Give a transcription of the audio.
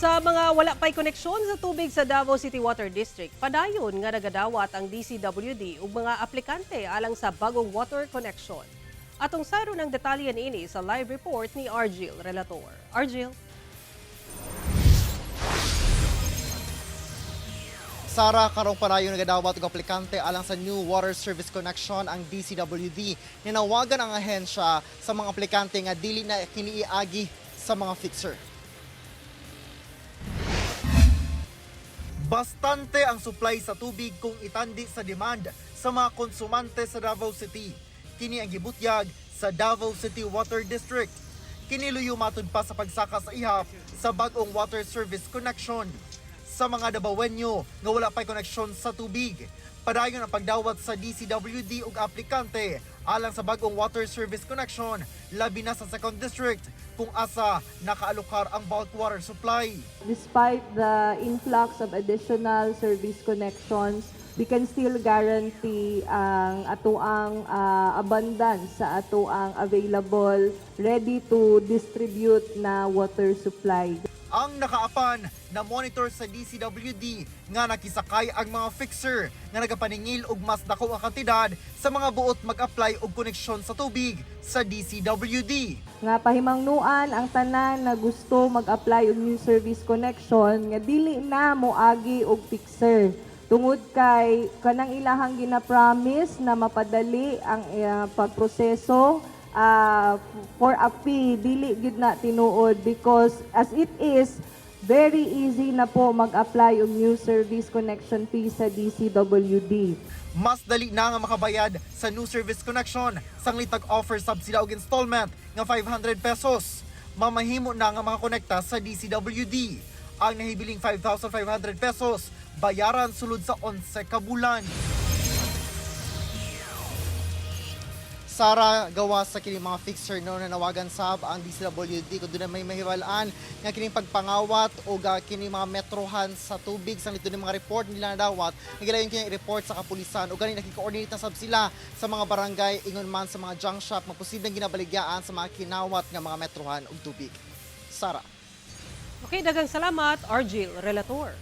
Sa mga wala pa'y koneksyon sa tubig sa Davao City Water District, padayon nga nagadawat ang DCWD ug mga aplikante alang sa bagong water connection. Atong sayro ng detalye niini sa live report ni Argil Relator. Argil. Sara, karong padayon nagadawat og aplikante alang sa new water service connection ang DCWD. Ninawagan ang ahensya sa mga aplikante nga dili na kiniiagi sa mga fixer. Bastante ang supply sa tubig kung itandi sa demand sa mga konsumante sa Davao City. Kini ang gibutyag sa Davao City Water District. Kini luyo matud pa sa pagsaka sa ihap sa bagong water service connection. Sa mga Davaoenyo nga wala pa'y koneksyon sa tubig, padayon ang pagdawat sa DCWD ug aplikante alang sa bagong water service connection, labi na sa 2nd District kung asa nakaalokar ang bulk water supply. Despite the influx of additional service connections, we can still guarantee ang atoang abundance sa atoang available, ready to distribute na water supply. Ang nakaapan na monitor sa DCWD nga nakisakay ang mga fixer nga nagapaningil og mas dako nga kantidad sa mga buot mag-apply og koneksyon sa tubig sa DCWD. Nga pahimangnuan ang tanan na gusto mag-apply og new service connection nga dili na moagi og fixer. Tungod kay kanang ilahang gina-promise na mapadali ang pagproseso for a fee, dili gid na tinuod because as it is, very easy na po mag-apply og new service connection fee sa DCWD. Mas dali na nga makabayad sa new service connection sanglit nag-offer subsidy og installment nga 500 pesos. Mamahimo na nga makakonekta sa DCWD. Ang nahibiling 5,500 pesos bayaran sulod sa 11 ka bulan. Sara, gawa sa kining mga fixer no nanawagan sab ang DCWD kung doon may mahiwalaan nga kining pagpangawat o kining mga metrohan sa tubig sang nito mga report nila nadawat nagilayon kining report sa kapulisan o ganing nakikoordinate na sab sila sa mga barangay ingon man sa mga junk shop maposibleng ginabaligyaan sa mga kinawat nga mga metrohan og tubig. Sara. Okay, daghang salamat, Argil Relator.